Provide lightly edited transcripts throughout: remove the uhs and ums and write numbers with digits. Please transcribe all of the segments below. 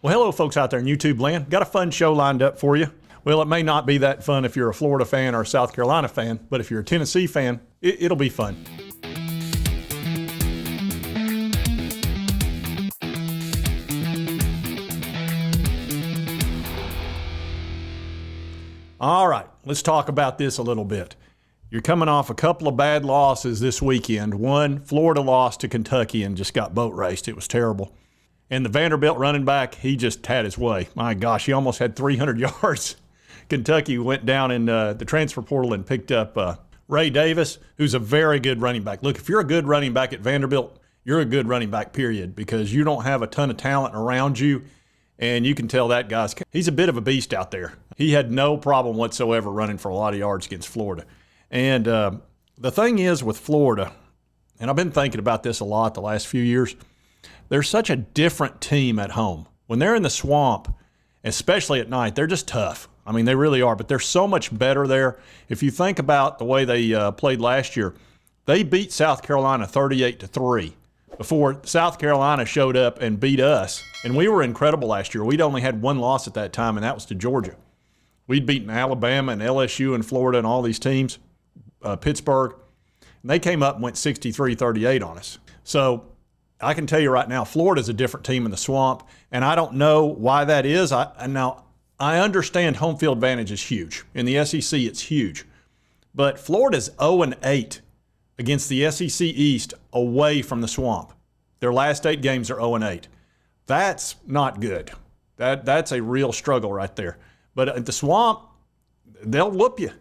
Well, hello, folks out there in YouTube land. Got a fun show lined up for you. Well, it may not be that fun if you're a Florida fan or a South Carolina fan, but if you're a Tennessee fan, it'll be fun. All right, let's talk about this a little bit. You're coming off a couple of bad losses this weekend. One, Florida lost to Kentucky and just got boat raced. It was terrible. And the Vanderbilt running back, he just had his way. My gosh, he almost had 300 yards. Kentucky went down in the transfer portal and picked up Ray Davis, who's a very good running back. Look, if you're a good running back at Vanderbilt, you're a good running back, period, because you don't have a ton of talent around you. And you can tell that he's a bit of a beast out there. He had no problem whatsoever running for a lot of yards against Florida. And the thing is with Florida, and I've been thinking about this a lot the last few years, they're such a different team at home. When they're in the swamp, especially at night, they're just tough. I mean, they really are, but they're so much better there. If you think about the way they played last year, they beat South Carolina 38-3 before South Carolina showed up and beat us. And we were incredible last year. We'd only had one loss at that time, and that was to Georgia. We'd beaten Alabama and LSU and Florida and all these teams, Pittsburgh, and they came up and went 63-38 on us. So I can tell you right now, Florida's a different team in the swamp, and I don't know why that is. Now, I understand home field advantage is huge. In the SEC, it's huge. But Florida's 0-8 against the SEC East away from the swamp. Their last 8 games are 0-8. That's not good. That's a real struggle right there. But at the swamp, they'll whoop you.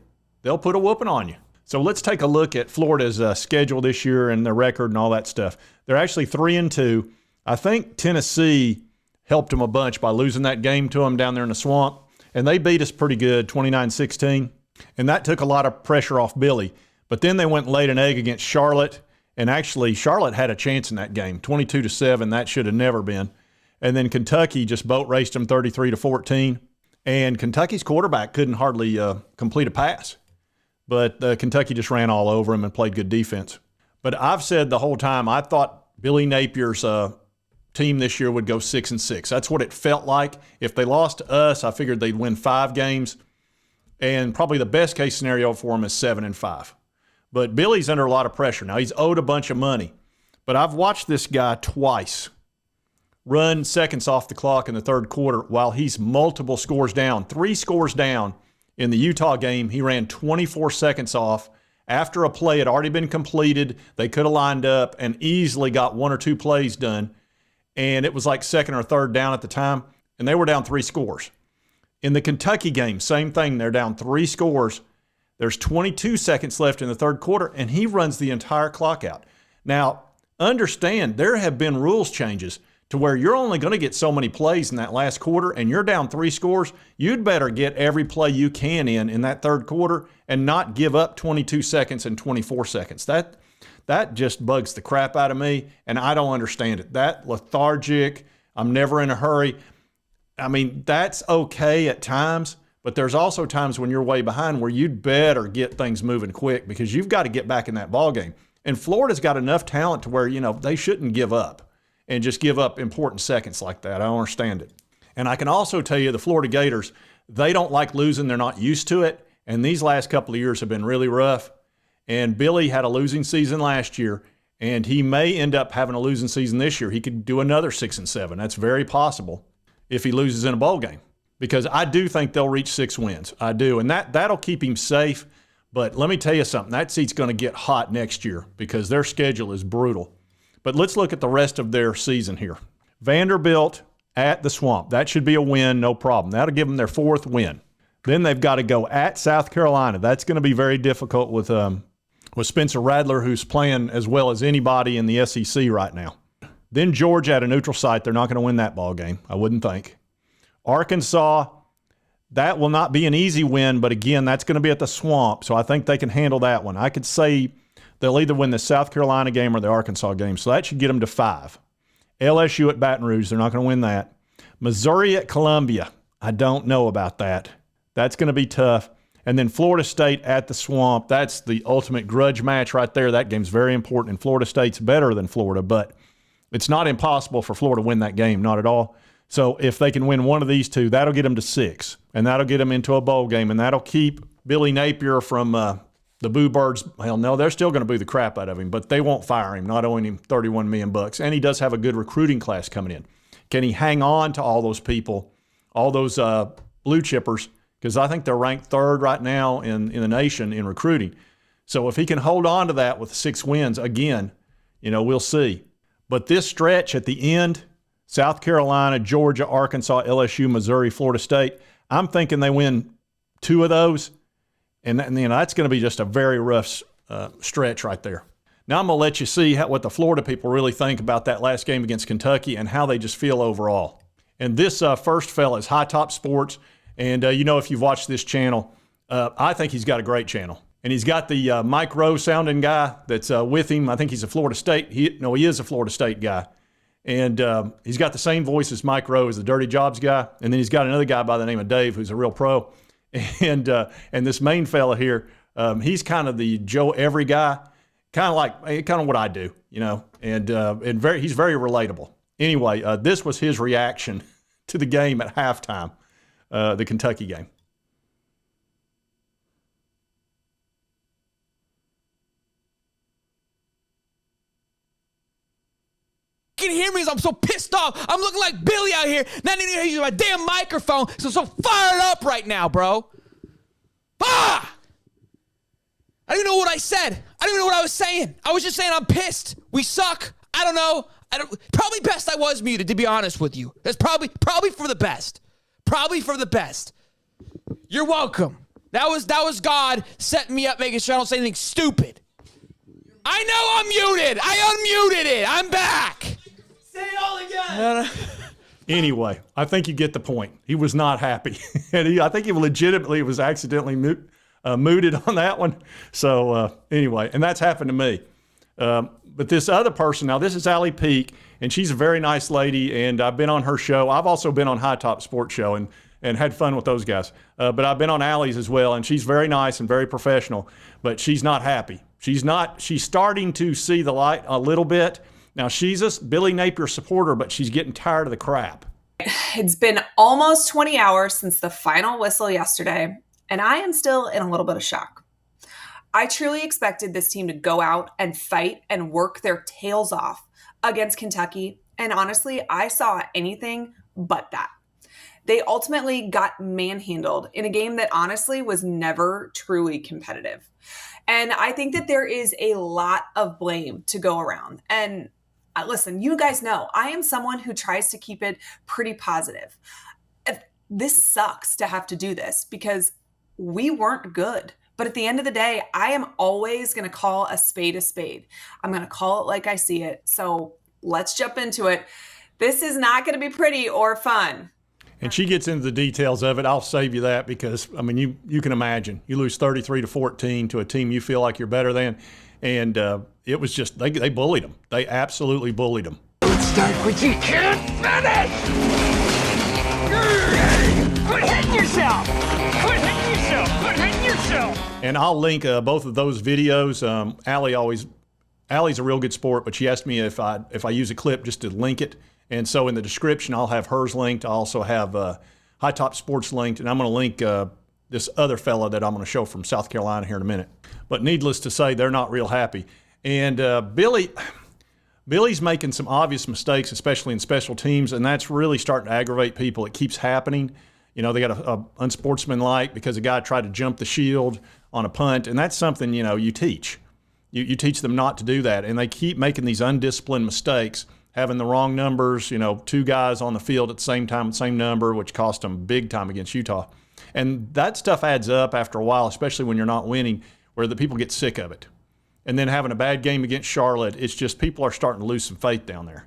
They'll put a whooping on you. So let's take a look at Florida's schedule this year and their record and all that stuff. They're actually 3-2. I think Tennessee helped them a bunch by losing that game to them down there in the swamp. And they beat us pretty good, 29-16. And that took a lot of pressure off Billy. But then they went and laid an egg against Charlotte. And actually, Charlotte had a chance in that game, 22-7. That should have never been. And then Kentucky just boat raced them 33-14. And Kentucky's quarterback couldn't hardly complete a pass. But Kentucky just ran all over him and played good defense. But I've said the whole time, I thought Billy Napier's team this year would go 6-6. That's what it felt like. If they lost to us, I figured they'd win 5 games. And probably the best case scenario for them is 7-5. But Billy's under a lot of pressure. Now, he's owed a bunch of money. But I've watched this guy twice run seconds off the clock in the third quarter while he's multiple scores down, 3 scores down. In the Utah game, he ran 24 seconds off after a play had already been completed. They could have lined up and easily got 1 or 2 plays done. And it was like second or third down at the time, and they were down 3 scores. In the Kentucky game, same thing. They're down 3 scores. There's 22 seconds left in the third quarter, and he runs the entire clock out. Now, understand, there have been rules changes to where you're only going to get so many plays in that last quarter, and you're down 3 scores. You'd better get every play you can in that third quarter and not give up 22 seconds and 24 seconds. That just bugs the crap out of me, and I don't understand it. That lethargic, I'm never in a hurry. I mean, that's okay at times, but there's also times when you're way behind where you'd better get things moving quick because you've got to get back in that ball game. And Florida's got enough talent to where, they shouldn't give up and just give up important seconds like that. I don't understand it. And I can also tell you the Florida Gators, they don't like losing. They're not used to it. And these last couple of years have been really rough. And Billy had a losing season last year, and he may end up having a losing season this year. He could do another 6-7. That's very possible if he loses in a bowl game, because I do think they'll reach 6 wins. I do. And that'll keep him safe. But let me tell you something. That seat's going to get hot next year because their schedule is brutal. But let's look at the rest of their season here. Vanderbilt at the Swamp. That should be a win, no problem. That'll give them their 4th win. Then they've got to go at South Carolina. That's going to be very difficult with Spencer Rattler, who's playing as well as anybody in the SEC right now. Then Georgia at a neutral site. They're not going to win that ball game, I wouldn't think. Arkansas, that will not be an easy win, but again, that's going to be at the Swamp, so I think they can handle that one. I could say they'll either win the South Carolina game or the Arkansas game, so that should get them to 5. LSU at Baton Rouge, they're not going to win that. Missouri at Columbia, I don't know about that. That's going to be tough. And then Florida State at the Swamp, that's the ultimate grudge match right there. That game's very important, and Florida State's better than Florida, but it's not impossible for Florida to win that game, not at all. So if they can win one of these two, that'll get them to 6, and that'll get them into a bowl game, and that'll keep Billy Napier from the Boo Birds. Well, no, they're still going to boo the crap out of him, but they won't fire him, not owing him $31 million. And he does have a good recruiting class coming in. Can he hang on to all those people, all those blue chippers? Because I think they're ranked 3rd right now in the nation in recruiting. So if he can hold on to that with 6 wins, again, we'll see. But this stretch at the end, South Carolina, Georgia, Arkansas, LSU, Missouri, Florida State, I'm thinking they win 2 of those. And that's going to be just a very rough stretch right there. Now I'm going to let you see what the Florida people really think about that last game against Kentucky and how they just feel overall. And this first fella is High Top Sports. And, if you've watched this channel, I think he's got a great channel. And he's got the Mike Rowe sounding guy that's with him. I think he's a Florida State. He is a Florida State guy. And he's got the same voice as Mike Rowe, as the Dirty Jobs guy. And then he's got another guy by the name of Dave, who's a real pro. And this main fella here, he's kind of the Joe Every guy, kind of what I do, and he's very relatable. Anyway, this was his reaction to the game at halftime, the Kentucky game. Can hear me as I'm so pissed off. I'm looking like Billy out here. Not even using my damn microphone. So fired up right now, bro. Ah! I don't even know what I said. I don't even know what I was saying. I was just saying I'm pissed. We suck. I don't know. Probably best I was muted, to be honest with you. That's probably for the best. Probably for the best. You're welcome. That was God setting me up, making sure I don't say anything stupid. I know I'm muted. I unmuted it. I'm back. Say it all again. Anyway, I think you get the point. He was not happy. And I think he legitimately was accidentally muted on that one. So anyway, and that's happened to me. But this other person, now this is Allie Peak, and she's a very nice lady, and I've been on her show. I've also been on High Top Sports Show and had fun with those guys. But I've been on Allie's as well, and she's very nice and very professional, but she's not happy. She's starting to see the light a little bit. Now, she's a Billy Napier supporter, but she's getting tired of the crap. It's been almost 20 hours since the final whistle yesterday, and I am still in a little bit of shock. I truly expected this team to go out and fight and work their tails off against Kentucky, and honestly, I saw anything but that. They ultimately got manhandled in a game that honestly was never truly competitive. And I think that there is a lot of blame to go around. And listen, you guys know, I am someone who tries to keep it pretty positive. This sucks to have to do this because we weren't good. But at the end of the day, I am always going to call a spade a spade. I'm going to call it like I see it. So let's jump into it. This is not going to be pretty or fun. And she gets into the details of it. I'll save you that because, I mean, you can imagine. You lose 33-14 to a team you feel like you're better than. And it was just, they bullied them. They absolutely bullied them. Don't start what you can't finish! Quit hitting yourself! Quit hitting yourself! Quit hitting yourself! And I'll link both of those videos. Allie's a real good sport, but she asked me if I use a clip just to link it. And so in the description, I'll have hers linked. I also have High Top Sports linked, and I'm going to link this other fella that I'm going to show from South Carolina here in a minute. But needless to say, they're not real happy. And Billy's making some obvious mistakes, especially in special teams, and that's really starting to aggravate people. It keeps happening. You know, they got a unsportsmanlike because a guy tried to jump the shield on a punt, and that's something, you teach. You teach them not to do that, and they keep making these undisciplined mistakes, having the wrong numbers, two guys on the field at the same time, same number, which cost them big time against Utah. And that stuff adds up after a while, especially when you're not winning, where the people get sick of it. And then having a bad game against Charlotte, it's just people are starting to lose some faith down there.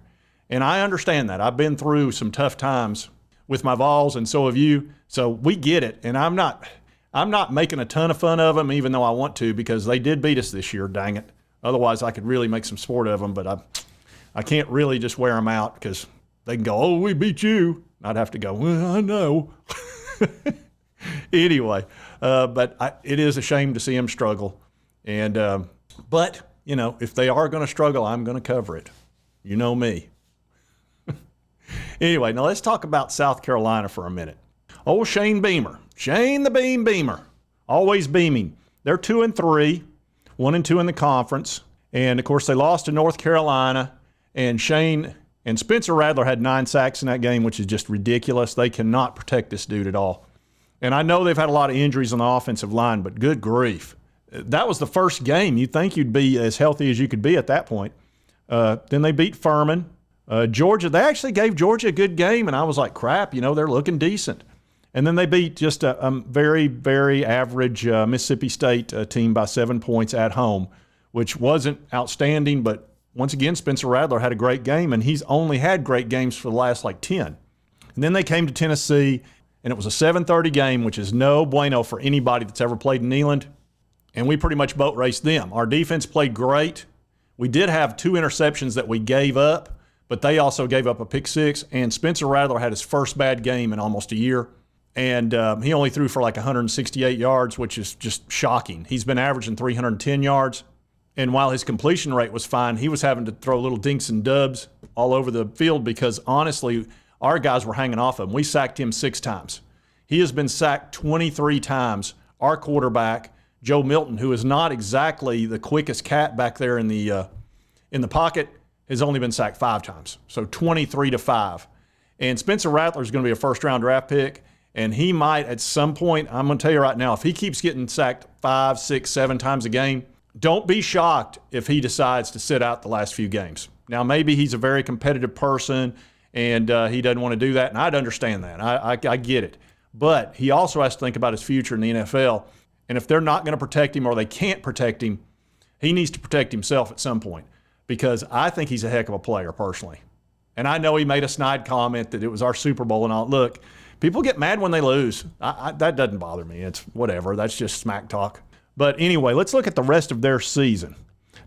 And I understand that. I've been through some tough times with my Vols, and so have you. So we get it. And I'm not making a ton of fun of them, even though I want to, because they did beat us this year, dang it. Otherwise, I could really make some sport of them, but I can't really just wear them out because they can go, oh, we beat you. I'd have to go, well, I know. Anyway, but it is a shame to see them struggle. And but, if they are going to struggle, I'm going to cover it. You know me. Anyway, now let's talk about South Carolina for a minute. Oh, Shane Beamer. Shane the Beam Beamer. Always beaming. They're 2-3, 1-2 in the conference. And, of course, they lost to North Carolina. And Shane and Spencer Rattler had 9 sacks in that game, which is just ridiculous. They cannot protect this dude at all. And I know they've had a lot of injuries on the offensive line, but good grief. That was the first game. You'd think you'd be as healthy as you could be at that point. Then they beat Furman. Georgia, they actually gave Georgia a good game, and I was like, crap, they're looking decent. And then they beat just a very, very average Mississippi State team by 7 points at home, which wasn't outstanding, but once again, Spencer Rattler had a great game, and he's only had great games for the last 10. And then they came to Tennessee, and it was a 7:30 game, which is no bueno for anybody that's ever played in Neyland, and we pretty much boat raced them. Our defense played great. We did have 2 interceptions that we gave up, but they also gave up a pick 6, and Spencer Rattler had his first bad game in almost a year, and he only threw for 168 yards, which is just shocking. He's been averaging 310 yards. And while his completion rate was fine, he was having to throw little dinks and dubs all over the field because, honestly, our guys were hanging off him. We sacked him 6 times. He has been sacked 23 times. Our quarterback, Joe Milton, who is not exactly the quickest cat back there in the pocket, has only been sacked 5 times. So 23-5. And Spencer Rattler is going to be a first-round draft pick, and he might at some point, I'm going to tell you right now, if he keeps getting sacked 5, 6, 7 times a game, don't be shocked if he decides to sit out the last few games. Now, maybe he's a very competitive person and he doesn't want to do that, and I'd understand that. I get it. But he also has to think about his future in the NFL, and if they're not going to protect him or they can't protect him, he needs to protect himself at some point because I think he's a heck of a player personally. And I know he made a snide comment that it was our Super Bowl and all. Look, people get mad when they lose. That doesn't bother me. It's whatever. That's just smack talk. But anyway, let's look at the rest of their season.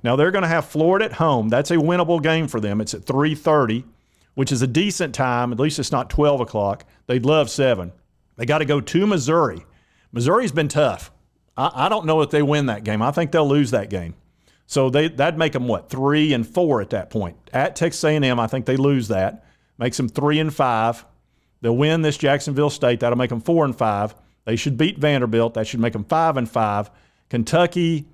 Now, they're going to have Florida at home. That's a winnable game for them. It's at 3:30, which is a decent time. At least it's not 12 o'clock. They'd love 7. They got to go to Missouri. Missouri's been tough. I don't know if they win that game. I think they'll lose that game. So that'd make them, 3-4 at that point. At Texas A&M, I think they lose that. Makes them 3-5. They'll win this Jacksonville State. That'll make them 4-5. They should beat Vanderbilt. That should make them 5-5. Kentucky,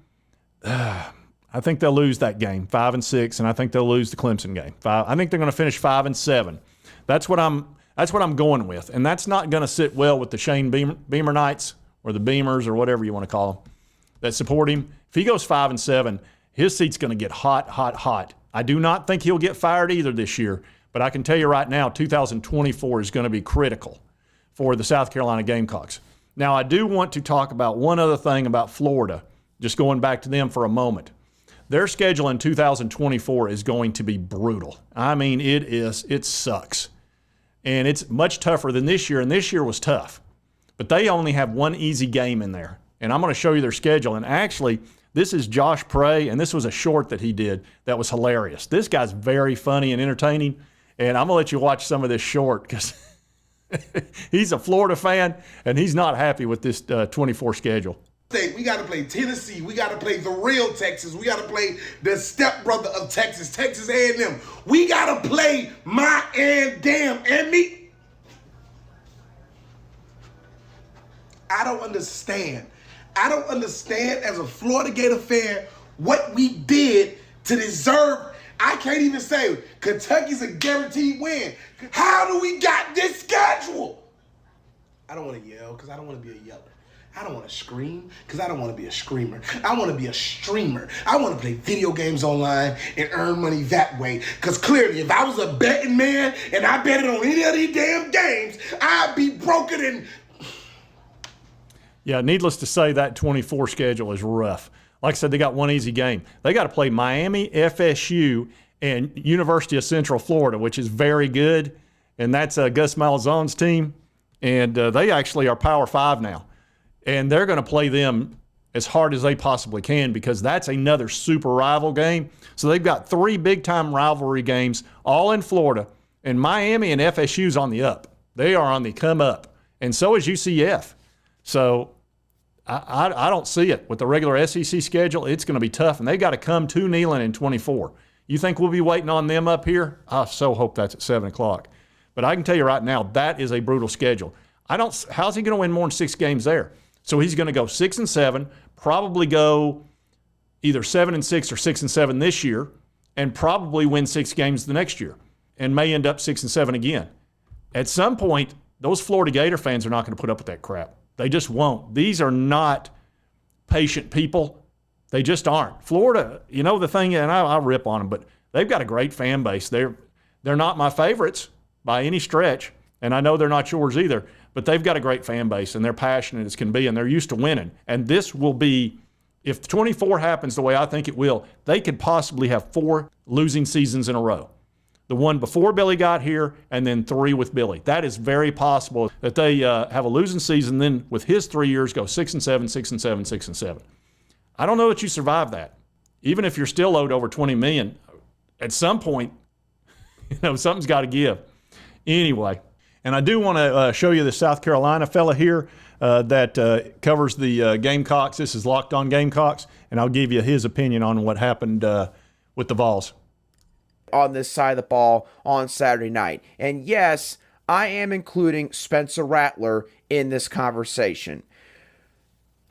I think they'll lose that game, 5-6, and I think they'll lose the Clemson game. I think they're going to finish 5-7. That's what I'm going with, and that's not going to sit well with the Shane Beamer Knights or the Beamers or whatever you want to call them that support him. If he goes 5-7, his seat's going to get hot, hot, hot. I do not think he'll get fired either this year, but I can tell you right now, 2024 is going to be critical for the South Carolina Gamecocks. Now, I do want to talk about one other thing about Florida, just going back to them for a moment. Their schedule in 2024 is going to be brutal. I mean, it sucks. And it's much tougher than this year, and this year was tough. But they only have one easy game in there. And I'm going to show you their schedule. And actually, this is Josh Prey, and this was a short that he did that was hilarious. This guy's very funny and entertaining, and I'm going to let you watch some of this short because he's a Florida fan, and he's not happy with this 24 schedule. We got to play Tennessee. We got to play the real Texas. We got to play the stepbrother of Texas, Texas A&M. We got to play my and damn and me. I don't understand. I don't understand as a Florida Gator fan what we did to deserve. I can't even say Kentucky's a guaranteed win. How do we got this schedule? I don't want to yell because I don't want to be a yeller. I don't want to scream because I don't want to be a screamer. I want to be a streamer. I want to play video games online and earn money that way. Because clearly, if I was a betting man and I betted on any of these damn games, I'd be broken and... Yeah, needless to say, that 24 schedule is rough. Like I said, they got one easy game. They got to play Miami, FSU, and University of Central Florida, which is very good. And that's Gus Malzahn's team. And they actually are Power 5 now. And they're going to play them as hard as they possibly can because that's another super rival game. So they've got 3 big-time rivalry games all in Florida. And Miami and FSU's on the up. They are on the come up. And so is UCF. So I don't see it. With the regular SEC schedule, it's going to be tough. And they got to come to Neyland in 24. You think we'll be waiting on them up here? I so hope that's at 7 o'clock. But I can tell you right now, that is a brutal schedule. How's he going to win more than 6 games there? So he's going to go 6-7, probably go either 7-6 or 6-7 this year, and probably win 6 games the next year, and may end up 6-7 again. At some point, those Florida Gator fans are not going to put up with that crap. They just won't. These are not patient people. They just aren't. Florida, you know the thing, and I rip on them, but they've got a great fan base. They're not my favorites by any stretch, and I know they're not yours either, but they've got a great fan base, and they're passionate as can be, and they're used to winning. And this will be, if 24 happens the way I think it will, they could possibly have 4 losing seasons in a row. The one before Billy got here, and then 3 with Billy. That is very possible that they have a losing season, then with his 3 years go 6-7, 6-7, 6-7. I don't know that you survive that. Even if you're still owed over $20 million, at some point, something's got to give. Anyway, and I do want to show you the South Carolina fella here that covers the Gamecocks. This is Locked On Gamecocks, and I'll give you his opinion on what happened with the Vols on this side of the ball on Saturday night. And yes, I am including Spencer Rattler in this conversation.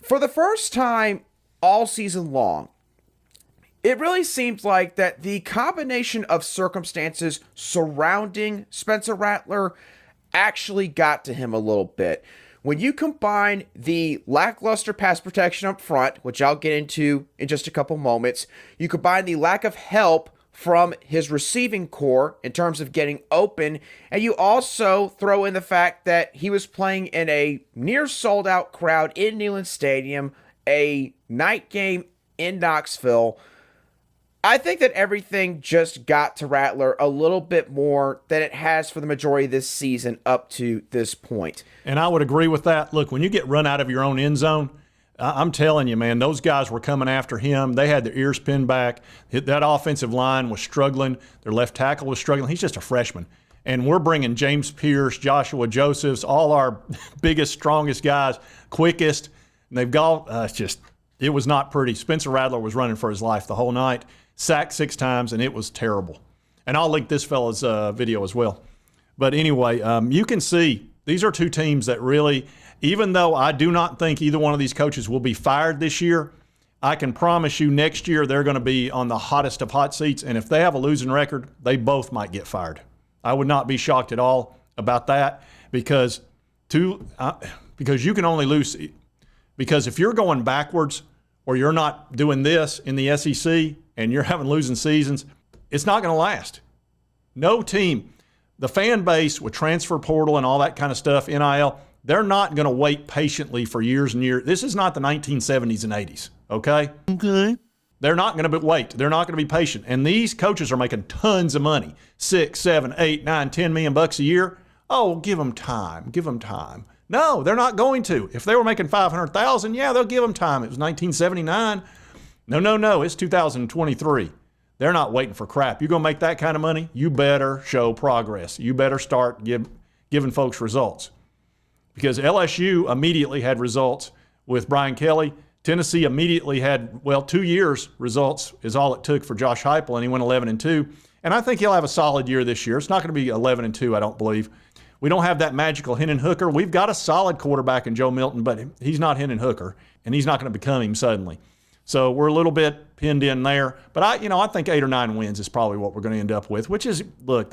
For the first time all season long, it really seems like that the combination of circumstances surrounding Spencer Rattler actually got to him a little bit. When you combine the lackluster pass protection up front, which I'll get into in just a couple moments, you combine the lack of help from his receiving core in terms of getting open, and you also throw in the fact that he was playing in a near sold-out crowd in Neyland Stadium, a night game in Knoxville. I think that everything just got to Rattler a little bit more than it has for the majority of this season up to this point. And I would agree with that. Look, when you get run out of your own end zone, I'm telling you, man, those guys were coming after him. They had their ears pinned back. That offensive line was struggling. Their left tackle was struggling. He's just a freshman. And we're bringing James Pierce, Joshua Josephs, all our biggest, strongest guys, quickest. And they've got, it was not pretty. Spencer Rattler was running for his life the whole night, sacked 6 times, and it was terrible. And I'll link this fella's video as well. But anyway, you can see these are 2 teams that really, even though I do not think either one of these coaches will be fired this year, I can promise you next year they're going to be on the hottest of hot seats. And if they have a losing record, they both might get fired. I would not be shocked at all about that because you can only lose. Because if you're going backwards or you're not doing this in the SEC and you're having losing seasons, it's not going to last. No team, the fan base with transfer portal and all that kind of stuff, NIL, they're not going to wait patiently for years and years. This is not the 1970s and 80s, okay? Okay. They're not going to wait. They're not going to be patient. And these coaches are making tons of money, 6, 7, 8, 9, 10 million bucks a year. Oh, give them time. Give them time. No, they're not going to. If they were making $500,000, yeah, they'll give them time. It was 1979. No, it's 2023. They're not waiting for crap. You're going to make that kind of money, you better show progress. You better start giving folks results. Because LSU immediately had results with Brian Kelly. Tennessee immediately had, 2 years results is all it took for Josh Heupel, and he went 11-2. And I think he'll have a solid year this year. It's not going to be 11-2, I don't believe. We don't have that magical Hendon Hooker. We've got a solid quarterback in Joe Milton, but he's not Hendon Hooker, and he's not going to become him suddenly. So we're a little bit pinned in there. But I think 8 or 9 wins is probably what we're going to end up with, which is, look,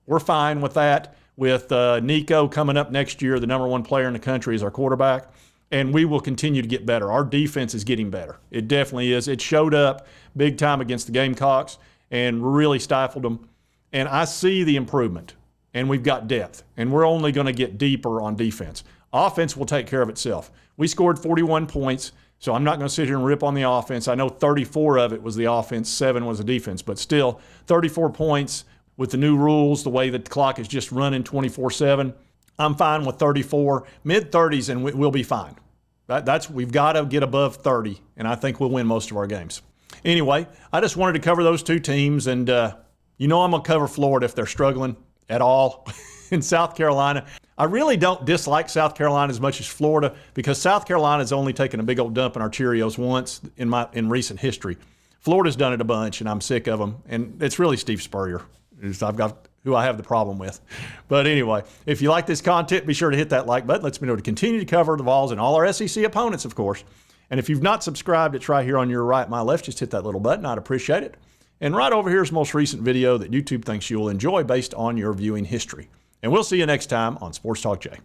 we're fine with that. With Nico coming up next year, the number 1 player in the country is our quarterback, and we will continue to get better. Our defense is getting better. It definitely is. It showed up big time against the Gamecocks and really stifled them. And I see the improvement, and we've got depth, and we're only going to get deeper on defense. Offense will take care of itself. We scored 41 points, so I'm not going to sit here and rip on the offense. I know 34 of it was the offense, 7 was the defense, but still 34 points. With the new rules, the way that the clock is just running 24/7, I'm fine with 34, mid-30s, and we'll be fine. We've got to get above 30, and I think we'll win most of our games. Anyway, I just wanted to cover those 2 teams, and I'm going to cover Florida if they're struggling at all. In South Carolina, I really don't dislike South Carolina as much as Florida because South Carolina's only taken a big old dump in our Cheerios once in recent history. Florida's done it a bunch, and I'm sick of them, and it's really Steve Spurrier. who I have the problem with. But anyway, if you like this content, be sure to hit that like button. Lets me know to continue to cover the Vols and all our SEC opponents, of course. And if you've not subscribed, it's right here on your right, my left. Just hit that little button. I'd appreciate it. And right over here is the most recent video that YouTube thinks you'll enjoy based on your viewing history. And we'll see you next time on Sports Talk Jay.